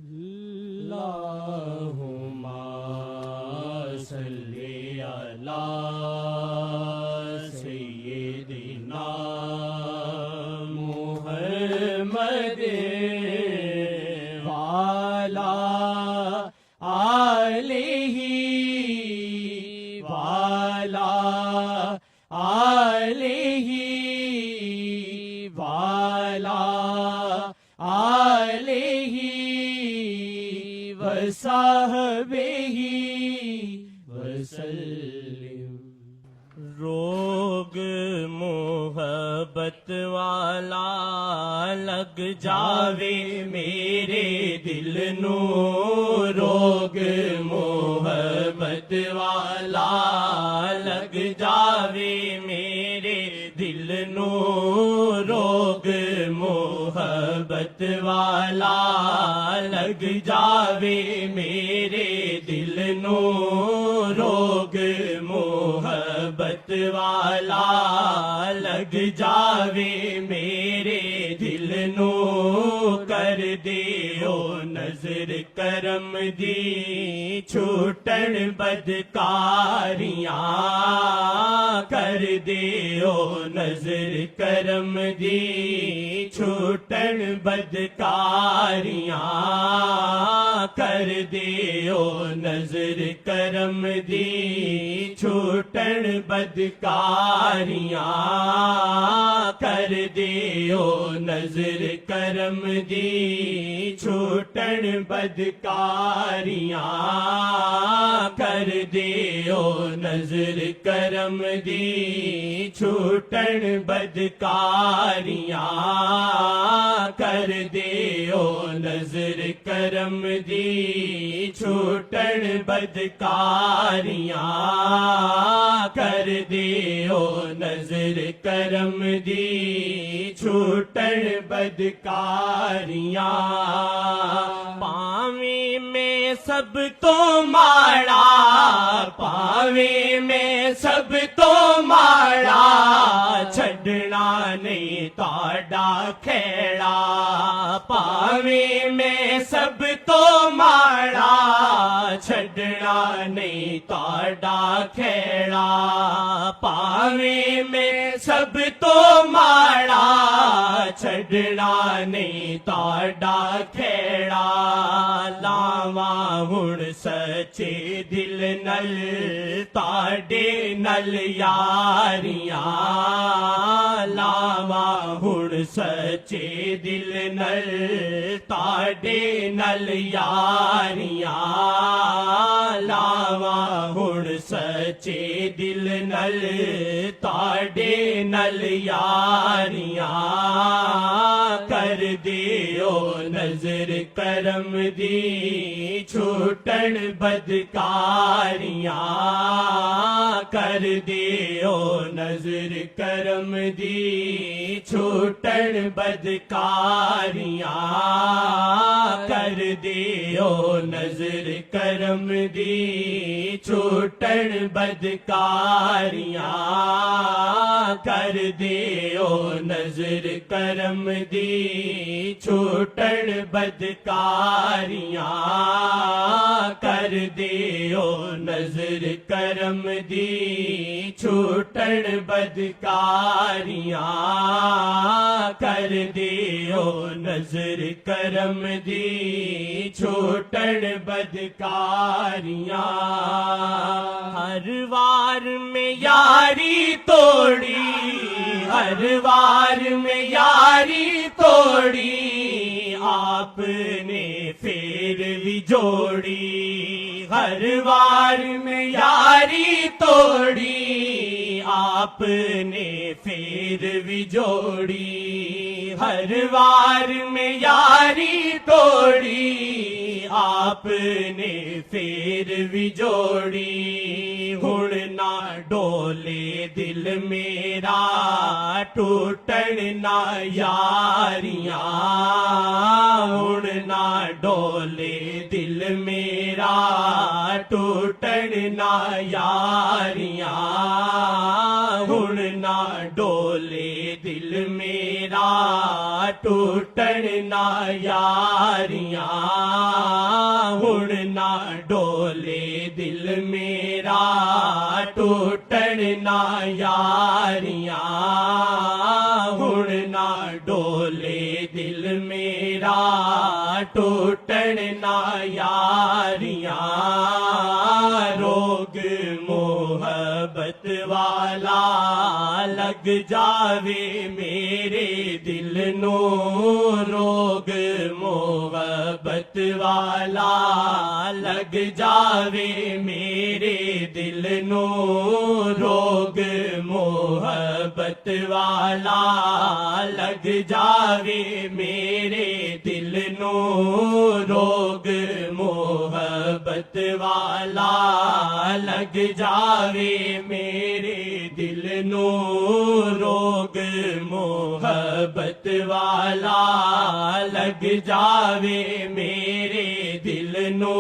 اللہم صلی علی سیدنا محمد وعلی آلہ وعلی آلہ وعلی آلہ وصحبہ وسلم۔ روگ محبت والا لگ جاوے میرے دل نو، روگ محبت والا لگ جاوے میرے دل نو، روگ محبت والا لگ جاوے میرے دل نو، روگ محبت والا لگ جاوے میرے دل نو، کر دیو نظر کرم دی چھوٹن بدکاریاں، کر دیو نظر کرم دی چھوٹن بدکاریاں، کر دیو نظر کرم دی چھوٹن بدکاریاں، کر دیو نظر کرم دی چھوٹن بدکاریاں، کر دیو نظر کرم دی چھوٹن بدکاریاں، کر دیو نظر کرم دی چھوٹن بدکاریاں، کر دیو نظر کرم دی چھوٹن بدکاریاں۔ پاویں میں سب تو ماڑا، پاویں میں سب تو ماڑا، چھڈنا نہیں تہاڈا کھیڑا، پاویں میں سب تو ماڑا، چھڈنا نہیں تہاڈا کھیڑا، پاویں میں سب تو ماڑا، چھڈنا نہیں تہاڈا کھیڑا، لاواں ہن سچے دل نل تہاڈے نل یاریاں، لاواں ہن سچے دل نل تہاڈے نل یاریاں، لاواں ہن سچے دل نل تہاڈے نل یاریاں، کر دیو نظر کرم دی چھوٹن بدکاریاں، کر دیو نظر کرم دی چھوٹن بدکاریاں، کر دیو نظر کرم دی چھوٹن بدکاریاں، کر دیو نظر کرم دی چھوٹن بدکاریاں، کر دیو نظر کرم دی چھوٹن بدکاریاں، کر دیو نظر کرم دی چھوٹن بدکاریاں۔ ہر وار میں یاری توڑی، ہر وار میں یاری توڑی، آپ نے پھر بھی جوڑی، ہر وار میں یاری توڑی، آپ نے پھر بھی جوڑی، ہر وار میں یاری توڑی، آپ نے پھر بھی جوڑی، ہن نہ ڈولے دل میرا ٹوٹن نہ یاریاں، ہن نہ ڈولے دل میرا ٹوٹن نہ یاریاں، ہن نہ ڈولے دل میرا ٹوٹن نہ یاریاں ہن نہ ڈولے دل میرا ٹوٹن نہ یاریاں ہن نہ ڈولے دل میرا ٹوٹن نہ یاریاں روگ محبت والا لگ جاوے میرے دل نو روگ محبت والا لگ جاوے میرے دل نو روگ محبت والا لگ جاوے میرے دل نو روگ محبت والا لگ جاوے میرے دل نو روگ محبت والا لگ جاوے میرے دل نو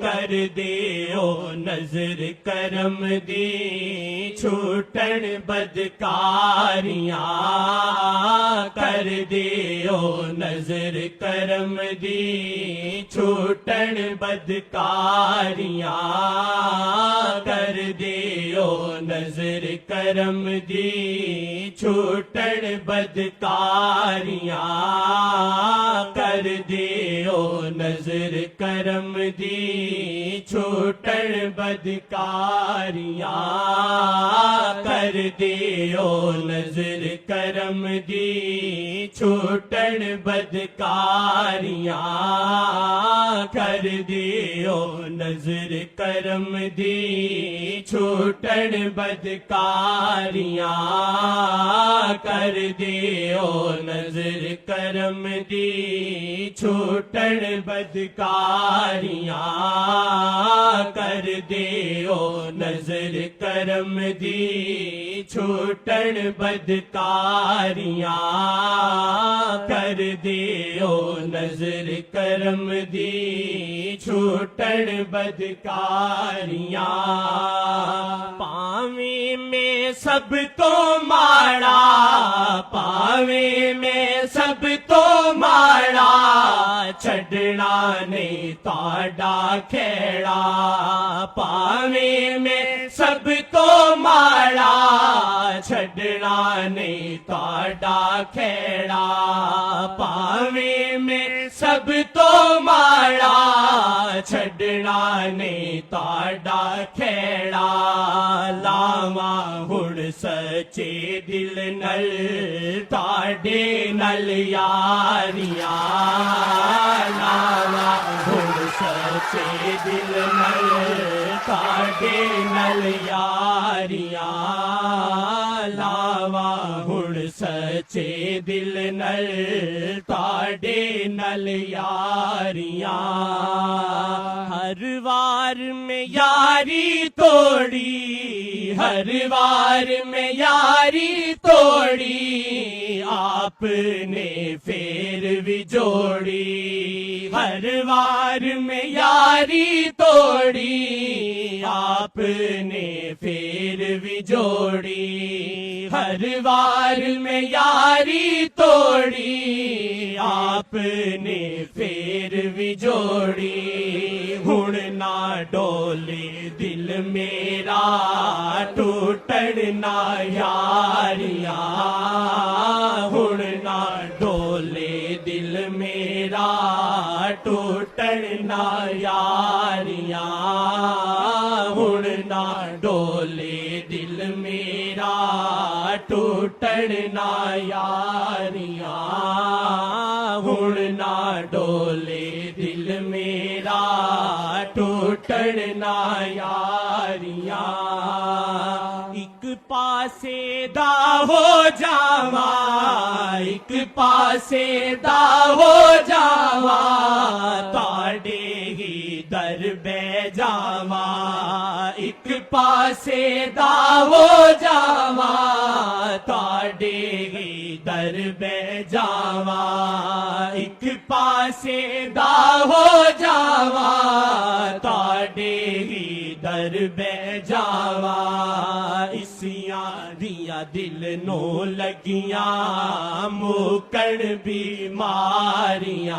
کر دیو نظر کرم دی چھوٹن بدکاریاں کر دیو نظر کرم دی چھوٹن بدکاریاں کر دیو نظر کرم دی چھوٹن بدکاریاں کر دیو نظر کرم دی چھوٹن بدکاریاں کر دیو نظر کرم دی چھوٹن بدکاریاں کر دیو نظر کرم دی چھوٹن بدکاریاں کر دیو نظر کرم دی چھوٹن بدکاریاں کر دیو نظر کرم دی چھوٹن بدکاریاں کر دیو نظر کرم دی چھوٹن بدکاریاں پاویں میں سب تو ماڑا پاویں میں سب تو ماڑا چھڈنا نہیں تاڈا کھیڑا پاویں میں سب تو ماڑا چھڈنا نہیں تاڈا کھیڑا پاویں میں سب تو ماڑا چھڈنا نہیں تاڈا کھیڑا لاواں ہن سچے دل نل تاڈے نل یاریاں لاواں ہن سچے دل نل تاڈے نل یاریاں لاواں ہن سچے دل نل تاڈے نل یاریاں ہر وار میں یاری توڑی ہر وار میں یاری توڑی آپ نے پھر بھی جوڑی ہر وار میں یاری توڑی آپ نے پھر بھی جوڑی ہر وار میں یاری توڑی آپ نے پھر بھی جوڑی ہن نہ ڈولے دل میرا ٹوٹن نہ یاریاں ہن نہ ڈولے دل میرا ٹوٹن نہ یاریاں ہن نہ ڈولے دل میرا ٹوٹن نہ یاریاں ہن نہ ڈولے دل میرا ٹوٹن نہ یاریاں ایک پاسے دا ہو جاواں ایک پاسے دا ہو جاواں تاڑے ہی در بہ جاواں ایک ایک پاسے داو جاواں تواڈے ہی در بہ جاواں ایک پاسے داو جاواں تواڈے ہی در بہ جاواں اسیاں دیاں دل نو لگیاں مکن بیماریاں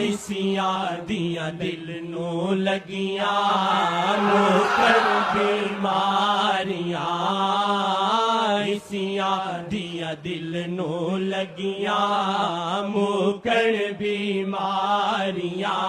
اسیاں دیاں دل نو لگیاں مکن بیماریاں اسیاں دیاں دل نو لگیاں مکن بیماریاں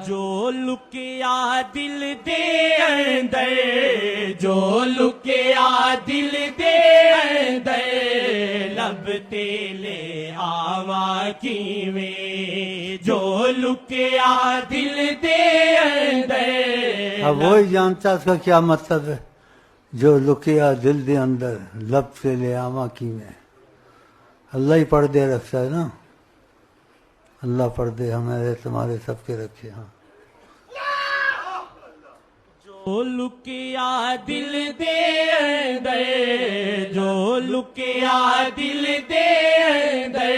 جو لکیا دل دے اندر جو لکیا دل دے اندر لب تے لے آواں کیویں جو لکیا دل دے اندر اب وہی جانتا اس کا کیا مطلب ہے جو لکیا دل دے اندر لب سے لے آواں کیویں اللہ ہی پردے رکھتا ہے نا اللہ پردے ہمارے تمہارے سب کے رکھے ہاں جو لکیا دل دے اندر جو لکیا دل دے اندر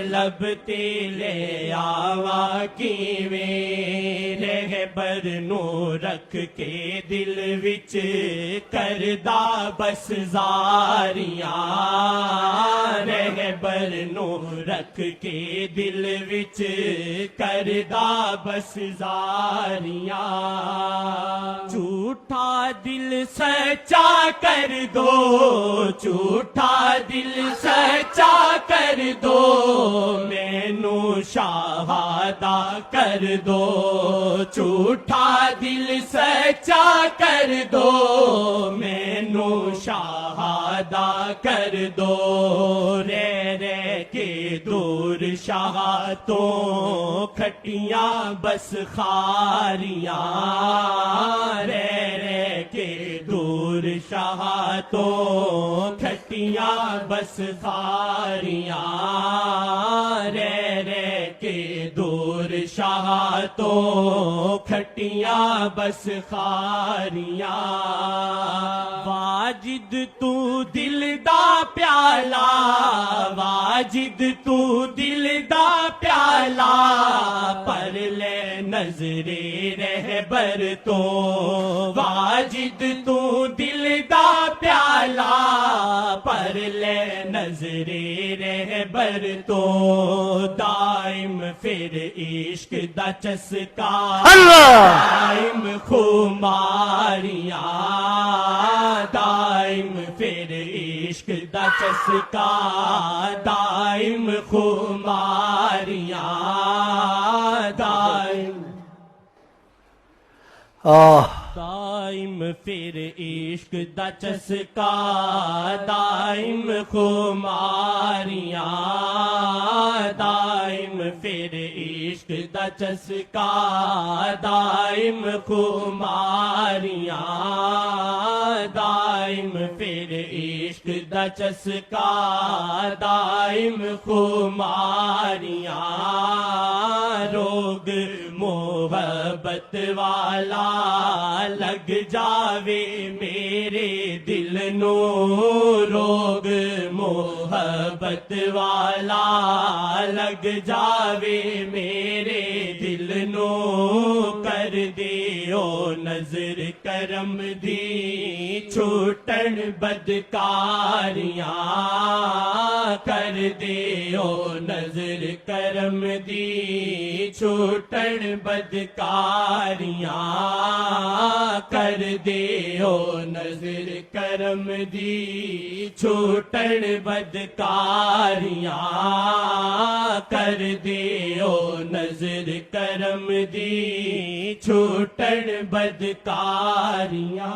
لب تے لے آواں کیویں رہبر نو رکھ کے دل وچ کردا بس زاریاں رہبر نو رکھ کے دل وچ کردا بس زاریاں جھوٹا دل سچا کر دو جھوٹا دل سچا کر دو مینو شہادہ کر دو جھوٹا دل سچا کر دو مینو شہادہ کر دو رہ کے دور شاہ تو کھٹیاں بس خاریاں رہ کے دور شاہ تو کھٹیاں بس خاریاں رہ کے دور شاہ تو کھٹیاں بس خاریاں واجد تو دل دا پیالہ واجد تو دل دا پیالہ پر لے نظرے رہبر تو واجد تو دل دا پیالہ پر لے نظرے رہبر تو دائم پھر عشق دا چسکا دائم خماریاں دائم پھر عشق دا چسکا دائم خماریاں دائم دائم پھر عشق دا چسکا دائم خماریاں دائم پھر عشق دا چسکا دائم خماریاں دائم پھر عشق دا چسکا دائم خماریاں روگ محبت والا لگ جاوے میرے دل نو روگ محبت والا لگ جاوے میرے دل نو کر دیو نظر کرم دی چھوٹن بدکاریاں کر دیو نظر کرم دی چھوٹن بدکاریاں کر دیو نظر کرم دی چھوٹن بدکاریاں کر دیو نظر کرم دی چھوٹن بدکاریاں